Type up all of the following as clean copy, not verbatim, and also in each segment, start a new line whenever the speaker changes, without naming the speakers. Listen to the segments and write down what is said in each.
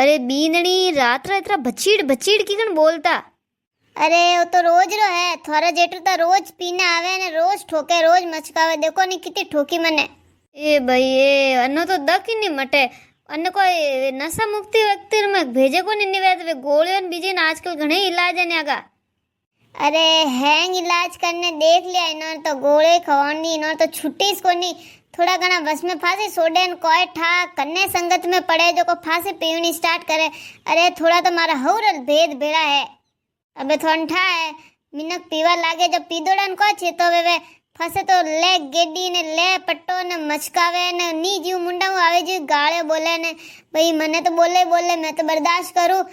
अरे बीनणी रात इतना बचीड़ बचीड़ की कण बोलता।
अरे वो तो रोज रो है, थोड़ा जेटू तो रोज पीने आवे ने रोज ठोके रोज मचकावे। देखो नहीं कितनी ठोकी मने।
ए भाई ए अन्न तो दक ही नहीं मटे। अन्न कोई नशा मुक्ति व्यक्ति में भेजे को नहीं निवेद वे गोलियों बीजे ने आजकल घणे इलाज है न्यागा।
अरे हैंग इलाज करने देख लिया इन्होंने तो गोले खवानी इन्होंने तो छुट्टी इसको नहीं। थोड़ा घना बस में फांसी सोडे न कोई ठा कन्ने संगत में पड़े जो को फांसी पीवनी स्टार्ट करे। अरे थोड़ा तो मारा हौर भेद भेड़ा है। अबे थोड़ा है मिनक पीवा लागे जब पीदोड़ा को छे तो वे फसे तो ले गेडी ने ले पट्टो ने मचकावे ने नी जीव मुंडा आवे जी गाळे बोले ने भाई मने तो बोले बोले मैं तो बर्दाश्त करूं।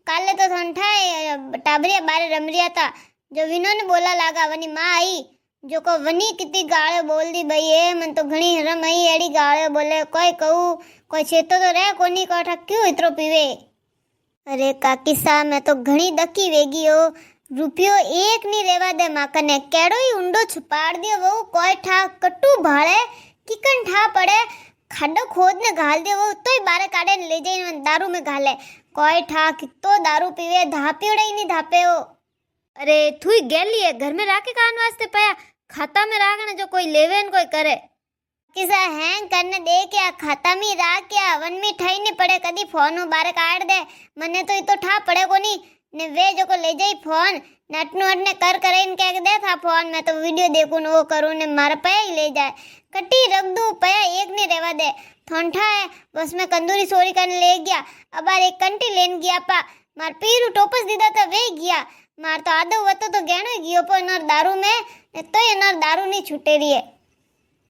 काले तो ठंडा है टाबरिया बारे रमरिया था जो विनो ने बोला लागा वनी माँ आई जो को वनी कितनी गाळे बोल दी भाई ए मन तो घणी हरम आई एड़ी गाळे बोले कोई कहू कोई छेतो तो रहे कोनी कोठा क्यों इतरो पीवे। अरे काकी सा मैं तो घणी दकी वेगी हो रुपयो एक नहीं रेवा दे माकने केड़ो ही उंडो छुपाड़ दियो वो कोई ठा कट्टू भाड़े किकन ठा पड़े खड्डो खोद ने घाल दियो वो तो ही बारे काढ़े ने ले जाई दारू में घाले कोई ठा कितो दारू पीवे धापियोड़े ही नहीं धापे हो।
अरे तू ही गेली है घर में राके कान वास्ते पया खाता में राखने जो कोई लेवे न कोई करे।
किसा हैंग करने दे क्या खाता में राख क्या वन में ठाई नहीं पड़े कदी फोन बारे काट दे मने तो इतो ठा पड़े को नहीं ने वे जो को ले जाई फोन नट ने कर करे इन कह दे था फोन मैं तो वीडियो देखूं वो करूं ने मारा पया ही ले जाए कटी रख दूं पया एक नहीं रेवा दे ठंडा है बस में कंदूरी सोरी करने ले गया अब बार एक कंटी लेन गया पा मार पीरू टोपस दीदा था वे गया मार तो आदो वतो तो गहनो गियो पर नर दारू में तो ये नर दारू नहीं छूटे रही है।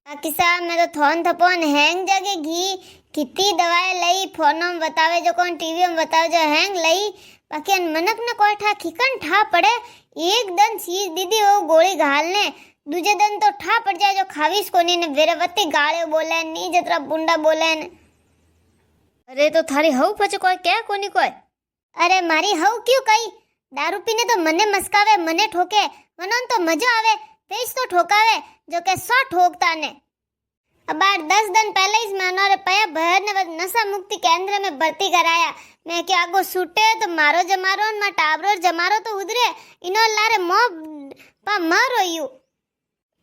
बाकी साहब मैं तो थोन थपोन हैंग जगे घी कितनी दवाएं लई फोन में बतावे जो कौन टीवी में बतावे जो हैंग लई बाकी अन मनक ने कोई ठा खिकन ठा पड़े एक दिन चीज दीदी वो गोली घालने दूजे दिन तो ठा पड़ जाए जो खावीस कोनी ने वेरवती गाळे बोले नी जतरा बुंडा बोले ने।
अरे तो थारी हव पछ कोई क्या कोनी कोई।
अरे मारी हव क्यों कई दारू पीने तो मने मस्कावे मने ठोके मनोन तो मजा आवे पेश तो ठोकावे जो के 100 ठोकता ने। अब 10 दिन पहले इस मनोरे पया भर ने नशा मुक्ति केंद्र में भर्ती कराया मैं क्या आगो सूटे तो मारो जमारो मा टाबरो जमारो तो उधरे इनो लारे मो पा मारो यू।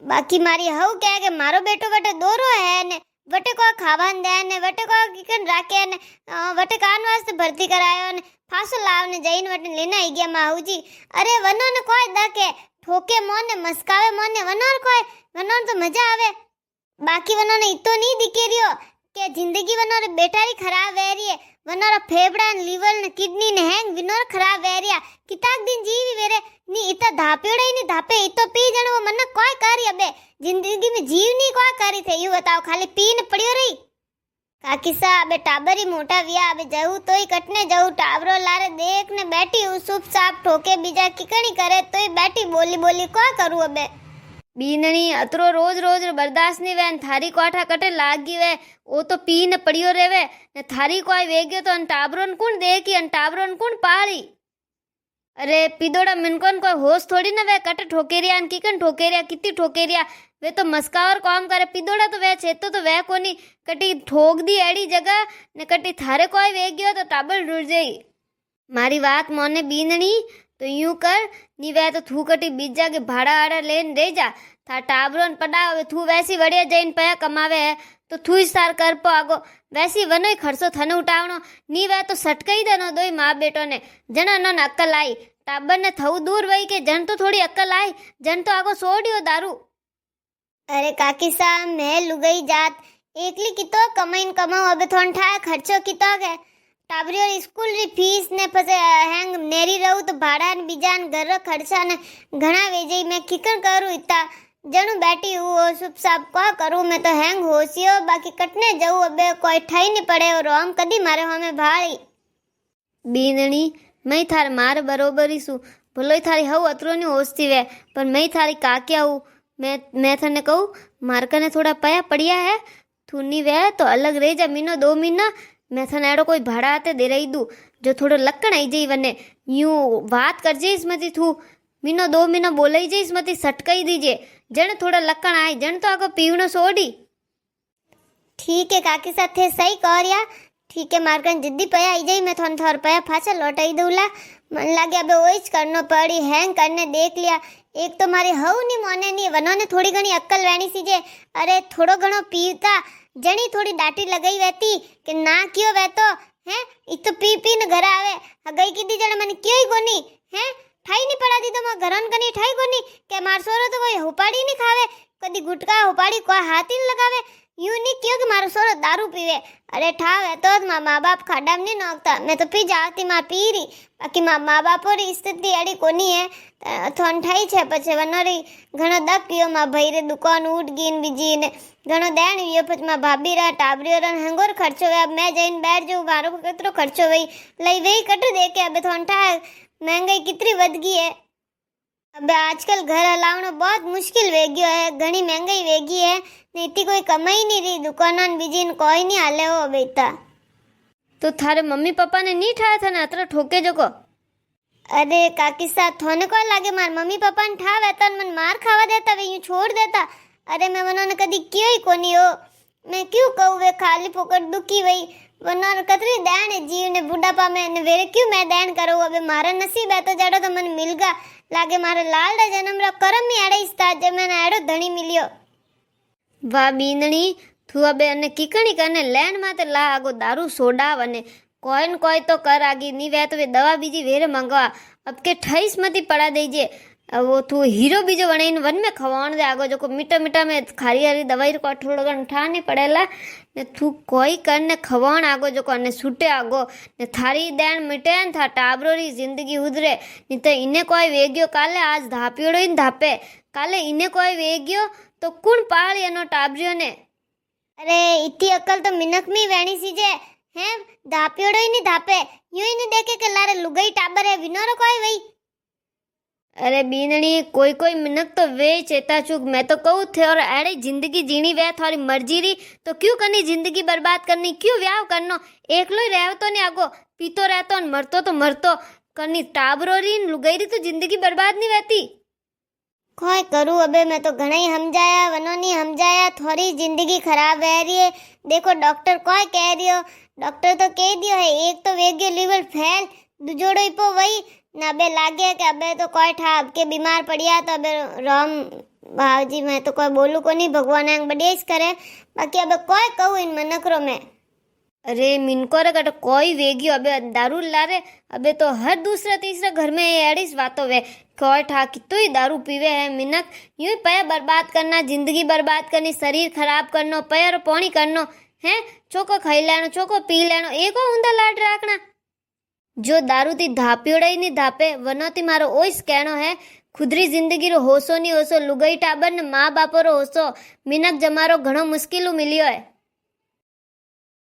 बाकी मारी हव क्या के मारो बेटो वटे दोरो है ने वटे को खावान दे ने वटे को किकन राखे ने वटे कान वास्ते भर्ती करायो ने फांसो लावने जईन वटे लेना आई गया माहू जी। अरे वनो ने कोई दाके ठोके मोने मस्कावे मोने वनोर कोई वनोर तो मजा आवे। बाकी वनो ने इतो नहीं दिखे रियो के जिंदगी वनोर बेटारी खराब है रही है वनोर फेफड़ा ने लीवर ने किडनी ने हैंग विनोर खराब है रिया किताक दिन जीवी वेरे नी इता धापेड़ा ही नहीं धापे इतो पी जण वो मन कोई कार्य अबे जिंदगी में जीव नहीं कोई कार्य थे यू बताओ खाली पीन पड़ियो रही। काकी सा अबे टाबरी मोटा विया अबे जाऊ तो ही कटने जाऊ टाबरो लारे देख ने बैठी हूँ सुप साप ठोके बीजा किकणी करे तो ही बैठी बोली बोली क्या करूँ अबे।
बीनणी अतरो रोज रोज बर्दाश्त नहीं वे थारी कोठा कटे लागी वे वो तो पी न पड़ियो रेवे ने थारी कोई वेग्यो तो अंटाबरोन कुण देखी अंटाबरोन कुण पाली। अरे पीदोड़ा मिनकोन कोई होश थोड़ी ना वे कटे ठोकेरिया अन किकन ठोकेरिया कितनी ठोकेरिया वे तो मस्कावर काम करे पीदोड़ा तो वे छेतो तो वे कोनी कटी ठोक दी एड़ी जगह ने कटी थारे कोई वेग्यो तो टाबल रुड़ जाई। मारी बात मोने बीनणी तो यूं कर नी वे तो थू कटी बीजा के भाड़ा आड़ा लेन दे जा था टाबरोन पड़ा थू वैसी बढ़िया जैन पया कमावे है तो थू सार कर पो आगो वैसी वनो ही खर्चो थने उठावनो नी वे तो सटकई देनो दोई माँ बेटो ने जन न अक्कल आई टाबर ने थऊ दूर वही के जन तो थोड़ी अक्कल आई जन तो आगो सोड़ियो दारू।
अरे काकी सा मैं लुगई जात एकली कितो कमाइन कमाऊ अबे थोन ठा खर्चो कितो के टाबरी और स्कूल री फीस ने फसे हैंग नेरी रहू तो भाड़ा ने बीजान घर रो खर्चा ने घना वेजई मैं किकन करू इता जणु बैठी हूँ सुप साप को करूँ मैं तो हैंग होशियो बाकी कटने जाऊँ अबे कोई ठाई नहीं पड़े और हम कदी मारे हमें भाड़ी।
बीनणी मैं थार मार बरोबर ही सू भलो थारी हव अतरो नहीं होशती वे पर मैं थारी काक्या हूँ मैं थने कहूँ मार कने थोड़ा पया पड़िया है तू नहीं वे तो अलग रह जा महीनो 2 महीना मैं थने एड़ो कोई भाड़ा आते दे रही दू जो थोड़ो लक्कण आई जाई वने यूं बात कर जाइस मती थू महीनो 2 महीना बोलाई जाइस मती सटकाई दीजिए जन थोड़ा लक्कण आए जन तो आगो पीवनो सोड़ी।
ठीक है काकी साथे सही करिया ठीक है मार कन जिद्दी पया आई जाई मैं थोन थोर पया फाचा लौटाई दूला मन लागे अबे ओई ज करनो पड़ी हैंग करने देख लिया एक तो मारी हव नहीं मोने नहीं वनो ने थोड़ी घनी अक्कल वेणी सी जे अरे थोड़ो घणो पीता जणी थोड़ी डाटी लगाई वेती कि ना क्यों वे तो हैं इ तो पी पी ने घर आवे गई कीधी जण मन क्यों ही कोनी हैं ठाई नहीं पड़ा दी तो मां घरन कनी ठाई कोनी के मार सोरो तो कोई हुपाड़ी नहीं खावे कदी गुटका हुपाड़ी कोई हाथ ही नहीं लगावे यूं नहीं क्यों कि मारो सोरो दारू पीवे अरे ठाव है तो माँ बाप खाडा में नहीं नोकता मैं तो पी जाती माँ पी रही बाकी माँ बापो री स्थिति अड़ी कोनी है थोन ठाई छे पछे वनो री घणो दक पियो माँ भाई रे दुकान उठ गई बीजी ने घणो देण वियो पछ माँ भाभी रा टाबरियो रा हेंगोर खर्चो वे अब मैं जईन बैठ जाऊं मारो केतरो खर्चो वई लई वेई कट दे के अब थोन ठा महंगाई कितरी वध गई है अब आजकल घर हलावनो बहुत मुश्किल वे गयो है घणी महंगाई वे गई है इतनी कोई कमाई नहीं रही दुकान बीजी कोई नहीं हाले हो बेटा
तो थारे मम्मी पापा ने नहीं ठाया था ना अतरा ठोके जो को
अरे काकी साथ थोने को लागे मार मम्मी पापा ने ठा वेता मन मार खावा देता वे यूं छोड़ देता अरे मैं वनों ने कदी क्यों ही कोनी हो मैं क्यों कहूँ वे खाली फोकट दुखी वही वनों कतरी दैन है जीव ने बुढ़ापा में ने वेरे क्यों मैं दैन करूँ अबे मारा नसीब है तो जड़ो तो मन मिल गा लागे मारे लाल रा जन्म रा करम ही एड़े इस्ता जब मैंने एड़ो धनी मिलियो
वाह बींदणी थू अबे अने कीकणी करने लैंड माते ला आगो दारू सोडा वने कोई न कोई तो कर आगी नी वे तो वे दवा बीजी वेरे मंगवा अब के ठईस मती पड़ा दीजे वो तू हीरो बीजो वणीन वन में खवाण दे आगो जो को मीठा मीठा में खारी हरी दवाई को थोड़ा गण ठा नहीं पड़ेला ने तू कोई करने खवाण आगो जो को ने छूटे आगो ने थारी देण मिटे न था टाबरो री जिंदगी उधरे नी तो इने कोई वेग्यो काले आज धापियोड़ो इन धापे काले इने कोई वेग्यो तो कुण पाळ एनो टाबरियो ने
अरे इतनी अक्ल तो मिनक में वेणी सी जे हैं धापियोड़ो ही नहीं धापे यूं ही नहीं देखे के लारे लुगाई टाबर है विनोरो कोई वही
अरे बीनणी कोई कोई मिनक तो वे चेता चुक मैं तो कहूँ थे और अड़े जिंदगी जीनी वे थारी मर्जी री तो क्यों करनी जिंदगी बर्बाद करनी क्यों व्याह करनो एकलो ही रह तो नहीं आगो पीतो रहतो मरतो तो मरतो करनी टाबरो री लुगाई री तो जिंदगी बर्बाद नहीं रहती
कोई करूँ अबे मैं तो घना ही समझाया वनो नहीं समझाया थोड़ी जिंदगी खराब रह रही है देखो डॉक्टर कोई कह रही हो डॉक्टर तो कह दियो है एक तो वेग्यो लीवर फेल दूजोड़ो ही पो वही ना अबे लागे कि अबे तो कोई ठा अब के बीमार पड़िया तो अबे राम भावजी मैं तो कोई बोलू को नहीं भगवान आंग बढ़िया करे बाकी अबे कोई कहूँ इन मनकरो में
अरे मिनको रे कट कोई वेगियो अबे दारू ला रे अबे तो हर दूसरा तीसरा घर में ये अड़ीस बातों वे कोई ठा कितो ही दारू पीवे है मिनक यूं ही पया बर्बाद करना जिंदगी बर्बाद करनी शरीर खराब करनो पैर पौणी करनो है चोको खाई लेनो चोको पी लेनो एको ऊंधा लाड राखना जो दारू थी धापियोड़ा ही नहीं धापे वनो थी मारो ओइस कहनो है खुदरी जिंदगी रो होसो नहीं होसो लुगाई टाबर ने माँ बापो रो होसो मिनक जमारो घणो मुश्किल मिलियो है।